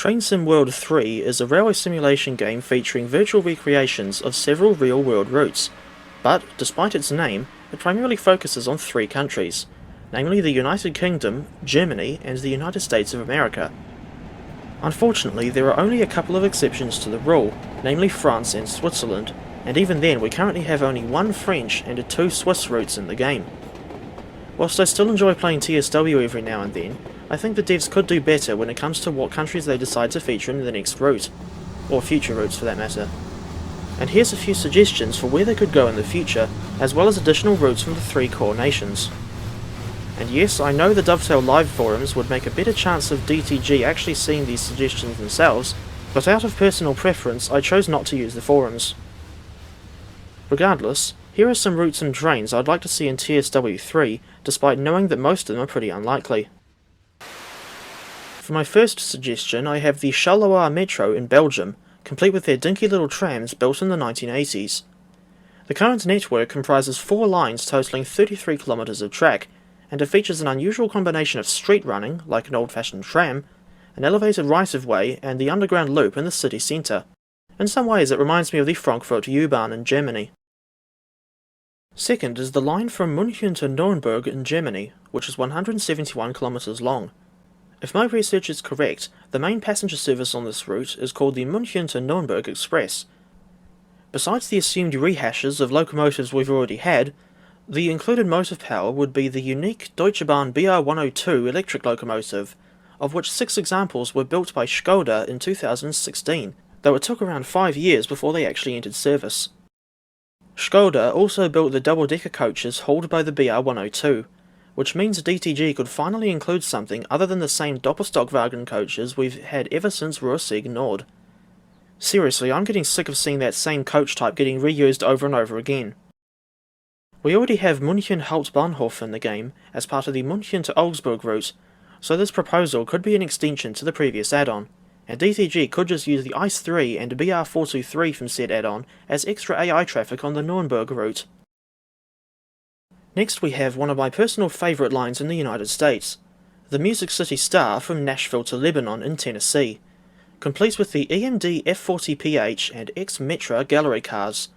Train Sim World 3 is a railway simulation game featuring virtual recreations of several real-world routes, but, despite its name, it primarily focuses on three countries, namely the United Kingdom, Germany, and the United States of America. Unfortunately, there are only a couple of exceptions to the rule, namely France and Switzerland, and even then we currently have only one French and two Swiss routes in the game. Whilst I still enjoy playing TSW every now and then, I think the devs could do better when it comes to what countries they decide to feature in the next route, or future routes for that matter. And here's a few suggestions for where they could go in the future, as well as additional routes from the three core nations. And yes, I know the Dovetail Live forums would make a better chance of DTG actually seeing these suggestions themselves, but out of personal preference I chose not to use the forums. Regardless, here are some routes and trains I'd like to see in TSW 3, despite knowing that most of them are pretty unlikely. For my first suggestion, I have the Charleroi Metro in Belgium, complete with their dinky little trams built in the 1980s. The current network comprises 4 lines totaling 33 kilometers of track, and it features an unusual combination of street running, like an old-fashioned tram, an elevated right-of-way, and the underground loop in the city centre. In some ways it reminds me of the Frankfurt U-Bahn in Germany. Second is the line from Munchen to Nurnberg in Germany, which is 171 kilometers long. If my research is correct, the main passenger service on this route is called the Munchen to Nurnberg Express. Besides the assumed rehashes of locomotives we've already had, the included motive power would be the unique Deutsche Bahn BR102 electric locomotive, of which 6 examples were built by Skoda in 2016, though it took around 5 years before they actually entered service. Skoda also built the double-decker coaches hauled by the BR102, which means DTG could finally include something other than the same Doppelstockwagen coaches we've had ever since Ruhrsieg Nord. Seriously, I'm getting sick of seeing that same coach type getting reused over and over again. We already have München Hauptbahnhof in the game, as part of the München to Augsburg route, so this proposal could be an extension to the previous add-on, and DTG could just use the ICE 3 and BR423 from said add-on as extra AI traffic on the Nuremberg route. Next we have one of my personal favourite lines in the United States, the Music City Star from Nashville to Lebanon in Tennessee, complete with the EMD F40PH and X-Metra gallery cars.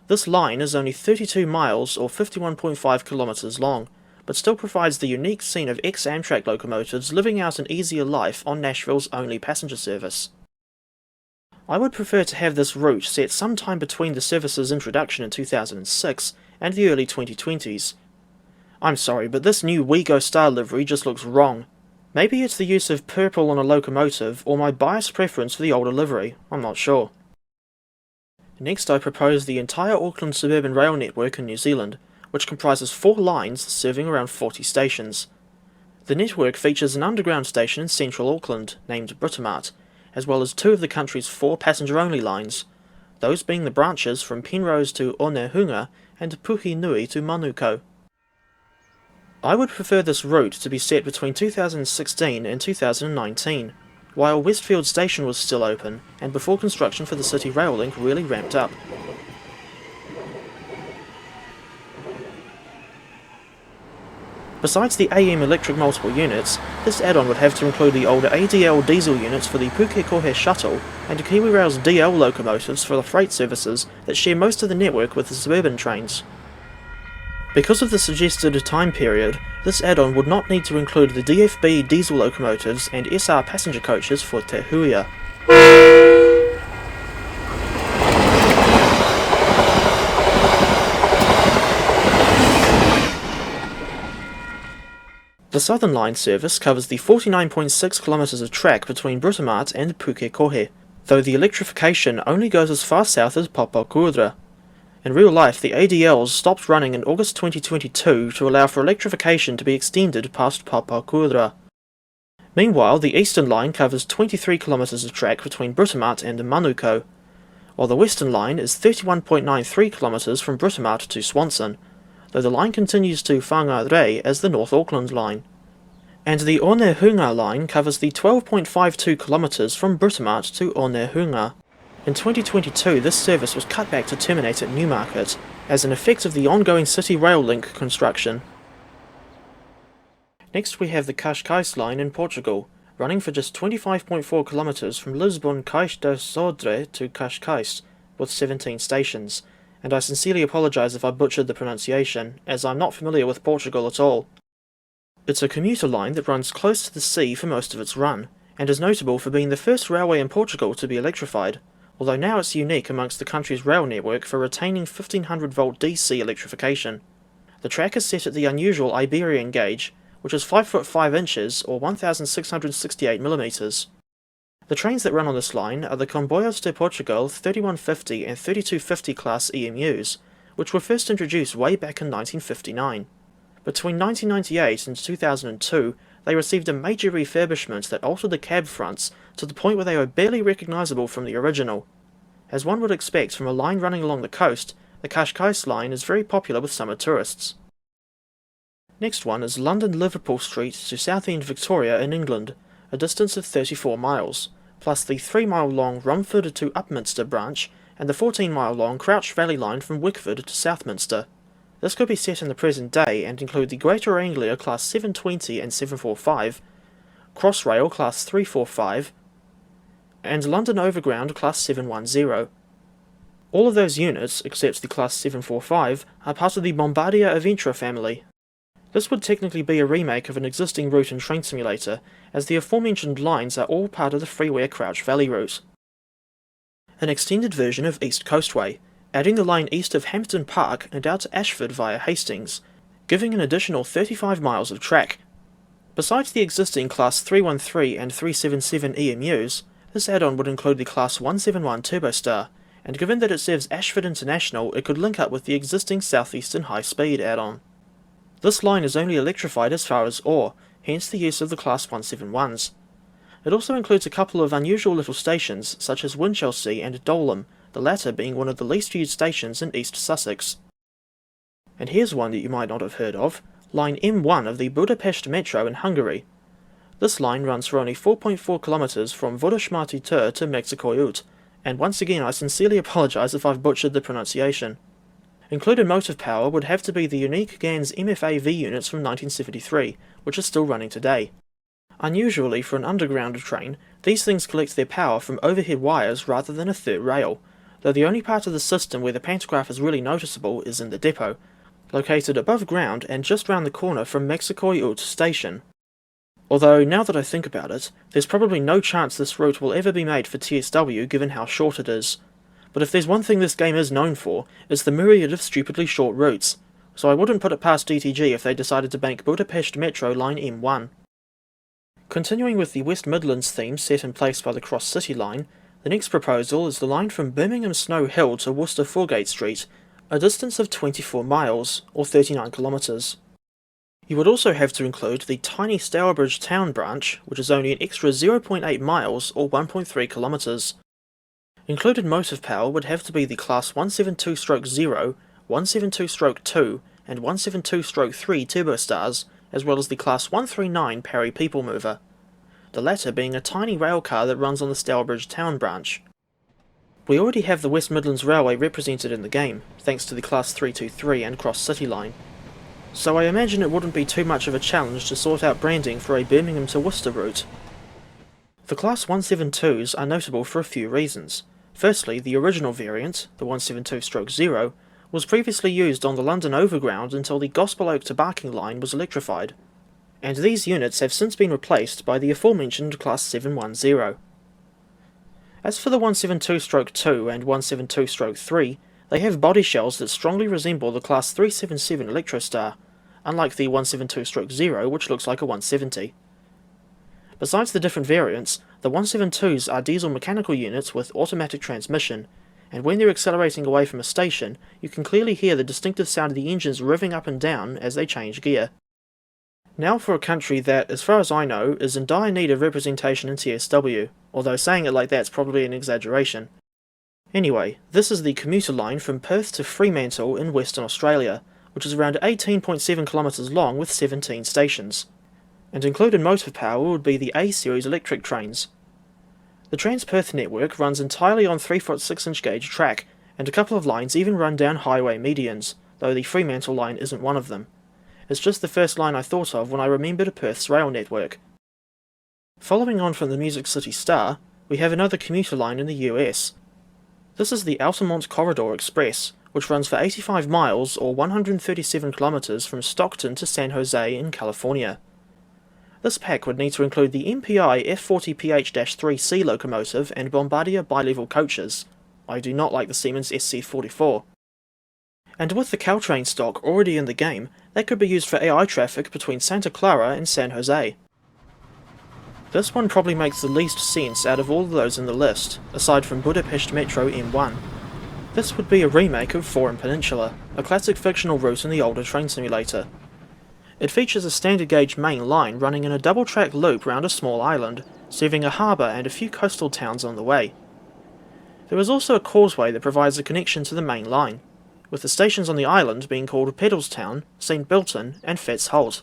This line is only 32 miles or 51.5 kilometers long, but still provides the unique scene of ex-Amtrak locomotives living out an easier life on Nashville's only passenger service. I would prefer to have this route set sometime between the service's introduction in 2006 and the early 2020s. I'm sorry, but this new WeGo Star livery just looks wrong. Maybe it's the use of purple on a locomotive, or my biased preference for the older livery, I'm not sure. Next I propose the entire Auckland suburban rail network in New Zealand, which comprises 4 lines serving around 40 stations. The network features an underground station in central Auckland, named Britomart, as well as 2 of the country's 4 passenger-only lines, those being the branches from Penrose to Onehunga and Puhinui to Manukau. I would prefer this route to be set between 2016 and 2019, while Westfield Station was still open, and before construction for the City Rail Link really ramped up. Besides the AM electric multiple units, this add-on would have to include the older ADL diesel units for the Pukekohe shuttle, and KiwiRail's DL locomotives for the freight services that share most of the network with the suburban trains. Because of the suggested time period, this add-on would not need to include the DFB diesel locomotives and SR passenger coaches for Te Huia. The Southern Line service covers the 49.6 kilometers of track between Britomart and Pukekohe, though the electrification only goes as far south as Papakura. In real life, the ADLs stopped running in August 2022 to allow for electrification to be extended past Papakura. Meanwhile, the Eastern Line covers 23 kilometers of track between Britomart and Manukau, while the Western Line is 31.93 kilometers from Britomart to Swanson, though the line continues to Whangarei as the North Auckland line. And the Onehunga line covers the 12.52 kilometers from Britomart to Onehunga. In 2022, this service was cut back to terminate at Newmarket, as an effect of the ongoing City Rail Link construction. Next we have the Cascais line in Portugal, running for just 25.4 kilometres from Lisbon Caixa do Sodré to Cascais, with 17 stations, and I sincerely apologise if I butchered the pronunciation, as I'm not familiar with Portugal at all. It's a commuter line that runs close to the sea for most of its run, and is notable for being the first railway in Portugal to be electrified, although now it's unique amongst the country's rail network for retaining 1500 volt DC electrification. The track is set at the unusual Iberian gauge, which is 5 foot 5 inches or 1668 millimeters. The trains that run on this line are the Comboios de Portugal 3150 and 3250 class EMUs, which were first introduced way back in 1959. Between 1998 and 2002, they received a major refurbishment that altered the cab fronts to the point where they were barely recognisable from the original. As one would expect from a line running along the coast, the Cascais line is very popular with summer tourists. Next one is London Liverpool Street to Southend Victoria in England, a distance of 34 miles, plus the 3-mile-long Romford to Upminster branch and the 14-mile-long Crouch Valley line from Wickford to Southminster. This could be set in the present day and include the Greater Anglia Class 720 and 745, Crossrail Class 345, and London Overground Class 710. All of those units, except the Class 745, are part of the Bombardier Aventura family. This would technically be a remake of an existing route in Train Simulator, as the aforementioned lines are all part of the freeware Crouch Valley route. An extended version of East Coastway, adding the line east of Hampton Park and out to Ashford via Hastings, giving an additional 35 miles of track. Besides the existing Class 313 and 377 EMUs, this add-on would include the Class 171 Turbostar, and given that it serves Ashford International, it could link up with the existing Southeastern High Speed add-on. This line is only electrified as far as Orr, hence the use of the Class 171s. It also includes a couple of unusual little stations, such as Winchelsea and Dolam, the latter being one of the least used stations in East Sussex. And here's one that you might not have heard of, Line M1 of the Budapest Metro in Hungary. This line runs for only 4.4 kilometres from Vörösmarty Tór to Mexikoi, and once again I sincerely apologise if I've butchered the pronunciation. Included motive power would have to be the unique Ganz MFA V units from 1973, which are still running today. Unusually for an underground train, these things collect their power from overhead wires rather than a third rail, though the only part of the system where the pantograph is really noticeable is in the depot, located above ground and just round the corner from Mexikoi station. Although, now that I think about it, there's probably no chance this route will ever be made for TSW given how short it is. But if there's one thing this game is known for, it's the myriad of stupidly short routes, so I wouldn't put it past DTG if they decided to bank Budapest Metro Line M1. Continuing with the West Midlands theme set in place by the Cross City line, the next proposal is the line from Birmingham Snow Hill to Worcester Foregate Street, a distance of 24 miles, or 39 kilometres. You would also have to include the tiny Stourbridge Town branch, which is only an extra 0.8 miles, or 1.3 kilometres. Included motive power would have to be the Class 172/0, 172/2, and 172/3 Turbostars, as well as the Class 139 Parry People Mover, the latter being a tiny railcar that runs on the Stourbridge Town branch. We already have the West Midlands Railway represented in the game, thanks to the Class 323 and Cross City line, so I imagine it wouldn't be too much of a challenge to sort out branding for a Birmingham to Worcester route. The Class 172s are notable for a few reasons. Firstly, the original variant, the 172/0, was previously used on the London Overground until the Gospel Oak to Barking line was electrified, and these units have since been replaced by the aforementioned Class 710. As for the 172/2 and 172/3, they have body shells that strongly resemble the Class 377 Electrostar, unlike the 172/0 which looks like a 170. Besides the different variants, the 172s are diesel mechanical units with automatic transmission, and when they're accelerating away from a station, you can clearly hear the distinctive sound of the engines revving up and down as they change gear. Now for a country that, as far as I know, is in dire need of representation in TSW, although saying it like that's probably an exaggeration. Anyway, this is the commuter line from Perth to Fremantle in Western Australia, which is around 18.7 kilometres long with 17 stations. And included motive power would be the A-series electric trains. The Trans-Perth network runs entirely on 3-foot 6-inch gauge track, and a couple of lines even run down highway medians, though the Fremantle line isn't one of them. It's just the first line I thought of when I remembered Perth's rail network. Following on from the Music City Star, we have another commuter line in the US. This is the Altamont Corridor Express, which runs for 85 miles or 137 kilometers from Stockton to San Jose in California. This pack would need to include the MPI F40PH-3C locomotive and Bombardier bi-level coaches. I do not like the Siemens SC44. And with the Caltrain stock already in the game, that could be used for AI traffic between Santa Clara and San Jose. This one probably makes the least sense out of all of those in the list, aside from Budapest Metro M1. This would be a remake of Forum Peninsula, a classic fictional route in the older train simulator. It features a standard gauge main line running in a double-track loop round a small island, serving a harbour and a few coastal towns on the way. There is also a causeway that provides a connection to the main line, with the stations on the island being called Pedalstown, St. Bilton and Fetsholt.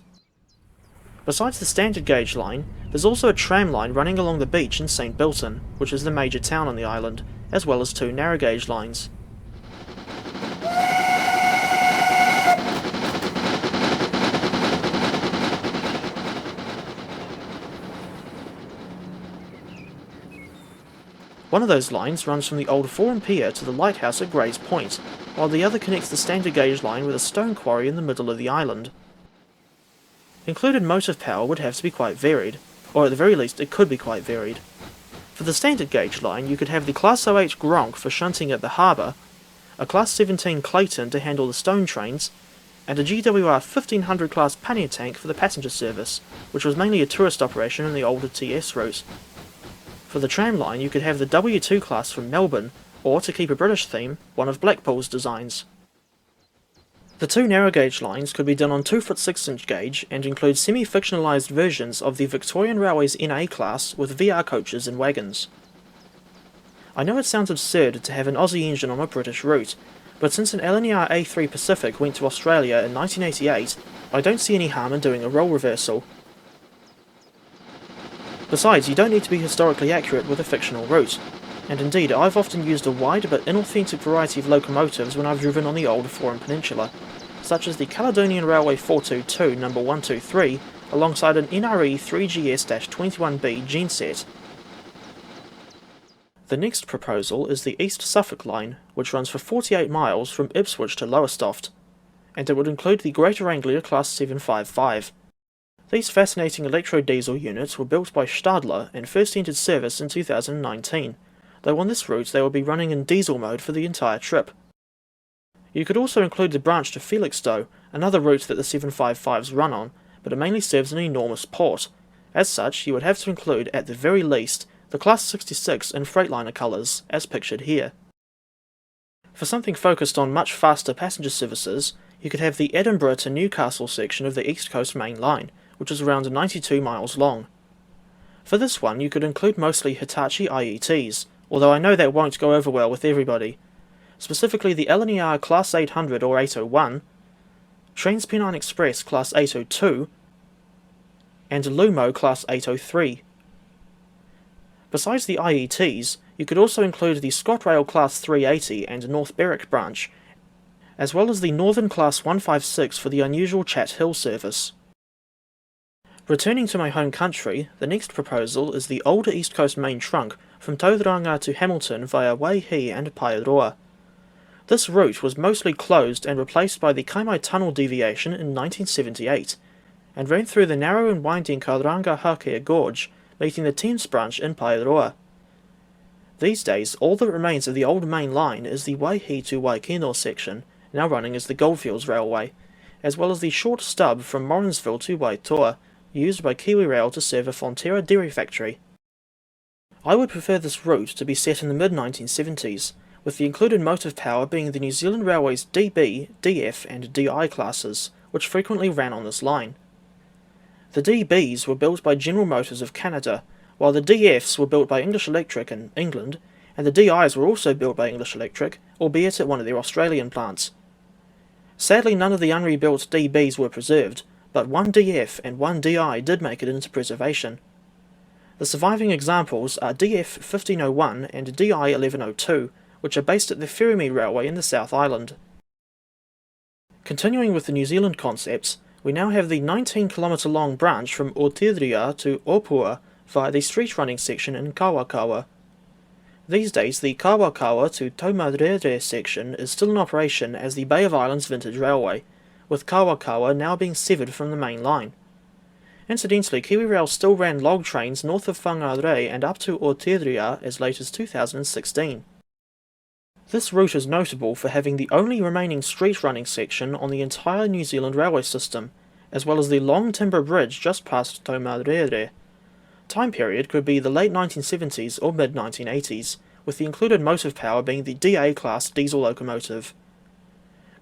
Besides the standard gauge line, there's also a tram line running along the beach in St. Bilton, which is the major town on the island, as well as two narrow gauge lines. One of those lines runs from the old Forum Pier to the lighthouse at Gray's Point, while the other connects the standard gauge line with a stone quarry in the middle of the island. Included motive power would have to be quite varied, or at the very least it could be quite varied. For the standard gauge line you could have the Class 08 Gronk for shunting at the harbour, a Class 17 Clayton to handle the stone trains, and a GWR 1500 class pannier tank for the passenger service, which was mainly a tourist operation in the older TS route. For the tram line you could have the W2 class from Melbourne, or to keep a British theme, one of Blackpool's designs. The two narrow gauge lines could be done on 2-foot 6-inch gauge and include semi-fictionalised versions of the Victorian Railways NA class with VR coaches and wagons. I know it sounds absurd to have an Aussie engine on a British route, but since an LNER A3 Pacific went to Australia in 1988, I don't see any harm in doing a role reversal. Besides, you don't need to be historically accurate with a fictional route, and indeed I've often used a wide but inauthentic variety of locomotives when I've driven on the older Forum Peninsula, such as the Caledonian Railway 422 No. 123 alongside an NRE 3GS-21B genset. The next proposal is the East Suffolk Line, which runs for 48 miles from Ipswich to Lowestoft, and it would include the Greater Anglia Class 755. These fascinating electro-diesel units were built by Stadler and first entered service in 2019, though on this route they will be running in diesel mode for the entire trip. You could also include the branch to Felixstowe, another route that the 755s run on, but it mainly serves an enormous port. As such, you would have to include, at the very least, the Class 66 in Freightliner colours, as pictured here. For something focused on much faster passenger services, you could have the Edinburgh to Newcastle section of the East Coast Main Line, which is around 92 miles long. For this one, you could include mostly Hitachi IETs, although I know that won't go over well with everybody. Specifically the LNER Class 800 or 801, TransPennine Express Class 802, and Lumo Class 803. Besides the IETs, you could also include the ScotRail Class 380 and North Berwick branch, as well as the Northern Class 156 for the unusual Chat Hill service. Returning to my home country, the next proposal is the older East Coast main trunk from Tauranga to Hamilton via Waihi and Paeroa. This route was mostly closed and replaced by the Kaimai Tunnel deviation in 1978, and ran through the narrow and winding Tauranga-Hakea Gorge, meeting the Thames branch in Paeroa. These days, all that remains of the old main line is the Waihi to Waikino section, now running as the Goldfields Railway, as well as the short stub from Morrinsville to Waitoa, used by KiwiRail to serve a Fonterra dairy factory. I would prefer this route to be set in the mid-1970s, with the included motive power being the New Zealand Railways DB, DF and DI classes, which frequently ran on this line. The DBs were built by General Motors of Canada, while the DFs were built by English Electric in England, and the DIs were also built by English Electric, albeit at one of their Australian plants. Sadly, none of the unrebuilt DBs were preserved, but one DF and one DI did make it into preservation. The surviving examples are DF 1501 and DI 1102, which are based at the Ferrymead Railway in the South Island. Continuing with the New Zealand concepts, we now have the 19-kilometre long branch from Aotearoa to Opua via the street running section in Kawakawa. These days, the Kawakawa to Tomarere section is still in operation as the Bay of Islands Vintage Railway, with Kawakawa now being severed from the main line. Incidentally, KiwiRail still ran log trains north of Whangarei and up to Oteria as late as 2016. This route is notable for having the only remaining street running section on the entire New Zealand railway system, as well as the long timber bridge just past Tomarere. Time period could be the late 1970s or mid-1980s, with the included motive power being the DA class diesel locomotive.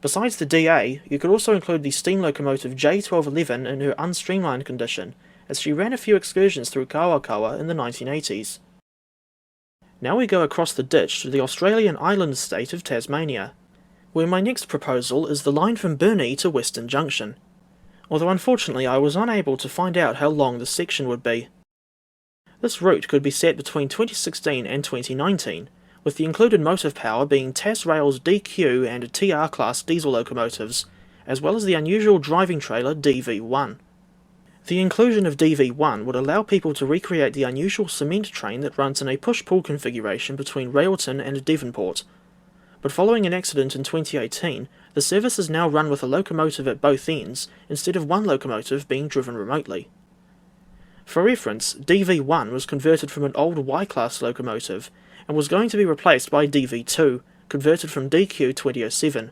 Besides the DA, you could also include the steam locomotive J1211 in her unstreamlined condition, as she ran a few excursions through Kawakawa in the 1980s. Now we go across the ditch to the Australian island state of Tasmania, where my next proposal is the line from Burnie to Western Junction, although unfortunately I was unable to find out how long the section would be. This route could be set between 2016 and 2019, with the included motive power being TasRail's DQ and TR class diesel locomotives, as well as the unusual driving trailer DV1. The inclusion of DV1 would allow people to recreate the unusual cement train that runs in a push-pull configuration between Railton and Devonport. But following an accident in 2018, the service is now run with a locomotive at both ends, instead of one locomotive being driven remotely. For reference, DV1 was converted from an old Y-class locomotive, and was going to be replaced by DV2, converted from DQ 2007,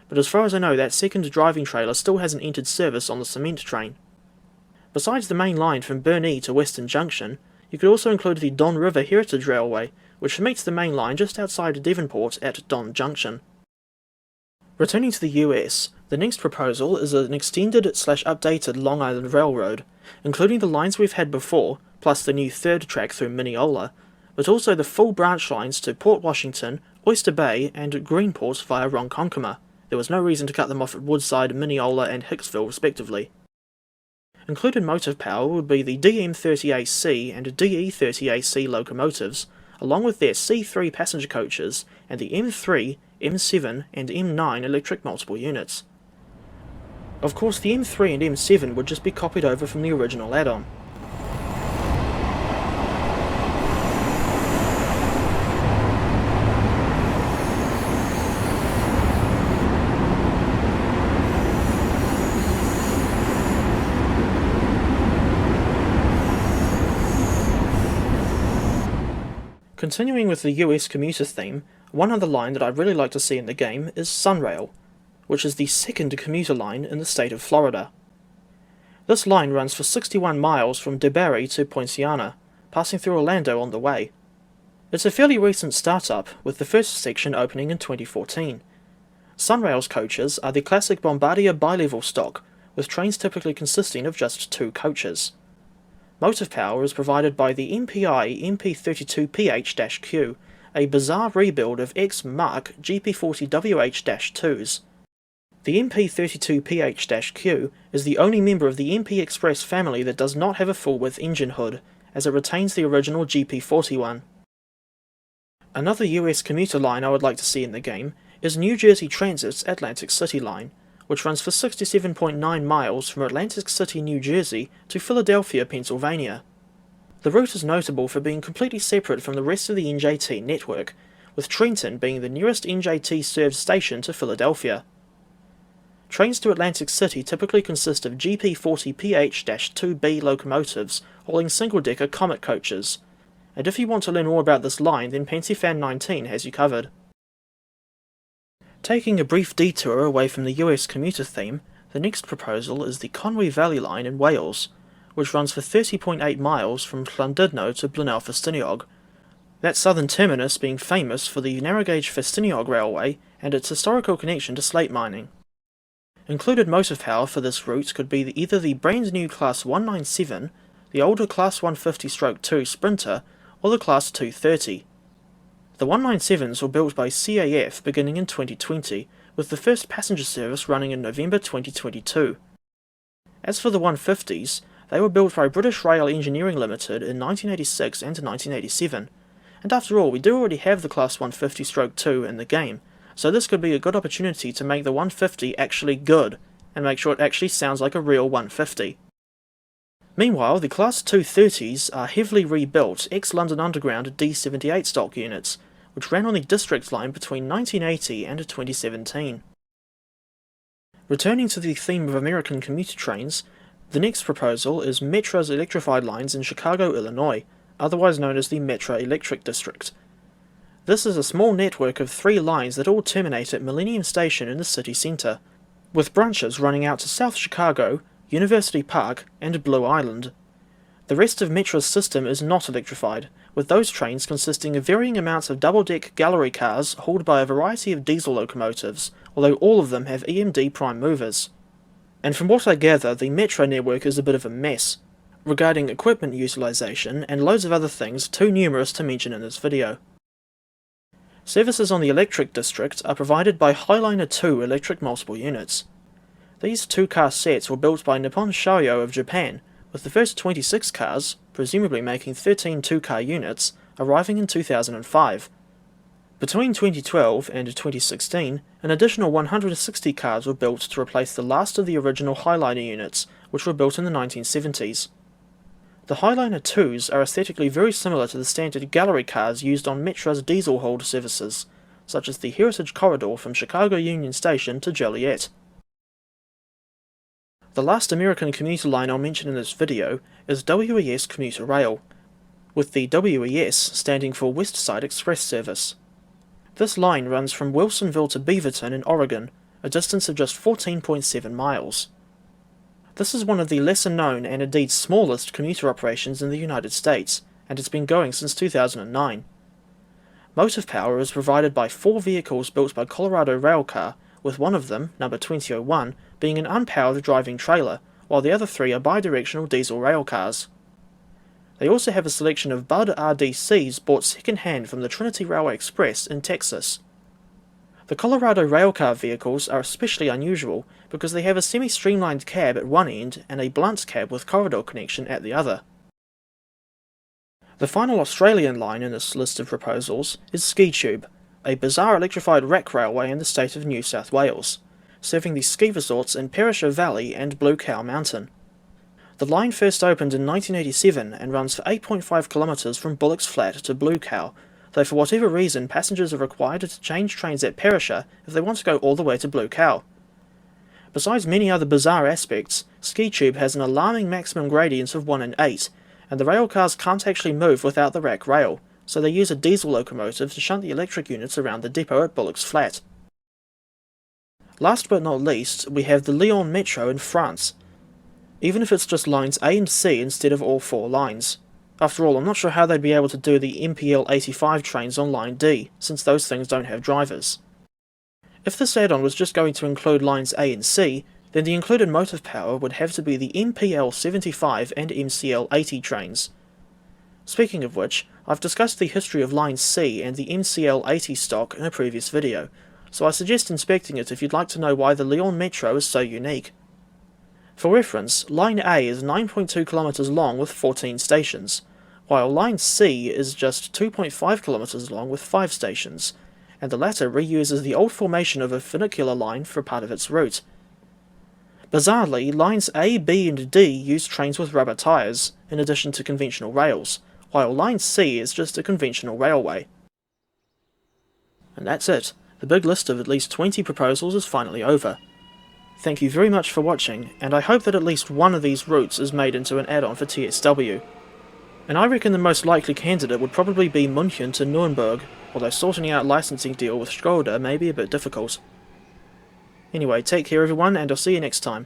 but as far as I know that second driving trailer still hasn't entered service on the cement train. Besides the main line from Burnie to Western Junction, you could also include the Don River Heritage Railway, which meets the main line just outside Devonport at Don Junction. Returning to the US, the next proposal is an extended/updated Long Island Railroad, including the lines we've had before, plus the new third track through Mineola, but also the full branch lines to Port Washington, Oyster Bay, and Greenport via Ronkonkoma. There was no reason to cut them off at Woodside, Mineola, and Hicksville respectively. Included motive power would be the DM30AC and DE30AC locomotives, along with their C3 passenger coaches and the M3, M7, and M9 electric multiple units. Of course, the M3 and M7 would just be copied over from the original add-on. Continuing with the US commuter theme, one other line that I'd really like to see in the game is Sunrail, which is the second commuter line in the state of Florida. This line runs for 61 miles from DeBary to Poinciana, passing through Orlando on the way. It's a fairly recent startup, with the first section opening in 2014. Sunrail's coaches are the classic Bombardier bi-level stock, with trains typically consisting of just 2 coaches. Motive power is provided by the MPI MP32PH-Q, a bizarre rebuild of ex-Mark GP40WH-2s. The MP32PH-Q is the only member of the MP Express family that does not have a full-width engine hood, as it retains the original GP40 one. Another US commuter line I would like to see in the game is New Jersey Transit's Atlantic City line, which runs for 67.9 miles from Atlantic City, New Jersey to Philadelphia, Pennsylvania. The route is notable for being completely separate from the rest of the NJT network, with Trenton being the nearest NJT-served station to Philadelphia. Trains to Atlantic City typically consist of GP40PH-2B locomotives hauling single-decker Comet coaches, and if you want to learn more about this line, then PansyFan 19 has you covered. Taking a brief detour away from the US commuter theme, the next proposal is the Conwy Valley line in Wales, which runs for 30.8 miles from Llandudno to Blaenau Ffestiniog, that southern terminus being famous for the narrow-gauge Ffestiniog railway and its historical connection to slate mining. Included motive power for this route could be either the brand new Class 197, the older Class 150/2 Sprinter, or the Class 230. The 197s were built by CAF beginning in 2020, with the first passenger service running in November 2022. As for the 150s, they were built by British Rail Engineering Limited in 1986 and 1987, and after all, we do already have the Class 150/2 in the game, so this could be a good opportunity to make the 150 actually good, and make sure it actually sounds like a real 150. Meanwhile, the Class 230s are heavily rebuilt ex-London Underground D78 stock units, which ran on the District line between 1980 and 2017. Returning to the theme of American commuter trains, the next proposal is Metra's electrified lines in Chicago, Illinois, otherwise known as the Metra Electric District. This is a small network of 3 lines that all terminate at Millennium Station in the city centre, with branches running out to South Chicago, University Park, and Blue Island. The rest of Metra's system is not electrified, with those trains consisting of varying amounts of double-deck gallery cars hauled by a variety of diesel locomotives, although all of them have EMD prime movers. And from what I gather, the Metra network is a bit of a mess, regarding equipment utilisation and loads of other things too numerous to mention in this video. Services on the Electric District are provided by Highliner 2 electric multiple units. These 2-car sets were built by Nippon Sharyo of Japan, with the first 26 cars, presumably making 13 2-car units, arriving in 2005. Between 2012 and 2016, an additional 160 cars were built to replace the last of the original Highliner units, which were built in the 1970s. The Highliner 2s are aesthetically very similar to the standard gallery cars used on Metra's diesel-hauled services, such as the Heritage Corridor from Chicago Union Station to Joliet. The last American commuter line I'll mention in this video is WES Commuter Rail, with the WES standing for West Side Express Service. This line runs from Wilsonville to Beaverton in Oregon, a distance of just 14.7 miles. This is one of the lesser known and indeed smallest commuter operations in the United States, and it's been going since 2009. Motive power is provided by 4 vehicles built by Colorado Railcar, with one of them, number 2001, being an unpowered driving trailer, while the other 3 are bidirectional diesel rail cars. They also have a selection of Bud RDCs bought second-hand from the Trinity Railway Express in Texas. The Colorado Railcar vehicles are especially unusual because they have a semi-streamlined cab at one end and a blunt cab with corridor connection at the other. The final Australian line in this list of proposals is Ski Tube, a bizarre electrified rack railway in the state of New South Wales, serving the ski resorts in Perisher Valley and Blue Cow Mountain. The line first opened in 1987 and runs for 8.5 kilometres from Bullock's Flat to Blue Cow, though for whatever reason passengers are required to change trains at Perisher if they want to go all the way to Blue Cow. Besides many other bizarre aspects, Ski Tube has an alarming maximum gradient of 1 in 8, and the rail cars can't actually move without the rack rail, so they use a diesel locomotive to shunt the electric units around the depot at Bullock's Flat. Last but not least, we have the Lyon Metro in France, even if it's just lines A and C instead of all 4 lines. After all, I'm not sure how they'd be able to do the MPL 85 trains on line D, since those things don't have drivers. If this add-on was just going to include lines A and C, then the included motive power would have to be the MPL 75 and MCL 80 trains. Speaking of which, I've discussed the history of line C and the MCL 80 stock in a previous video, so I suggest inspecting it if you'd like to know why the Lyon Metro is so unique. For reference, line A is 9.2 kilometres long with 14 stations, while line C is just 2.5 kilometres long with 5 stations, and the latter reuses the old formation of a funicular line for part of its route. Bizarrely, lines A, B and D use trains with rubber tyres, in addition to conventional rails, while line C is just a conventional railway. And that's it. The big list of at least 20 proposals is finally over. Thank you very much for watching, and I hope that at least one of these routes is made into an add-on for TSW. And I reckon the most likely candidate would probably be Munchen to Nurnberg, although sorting out licensing deal with Skoda may be a bit difficult. Anyway, take care everyone, and I'll see you next time.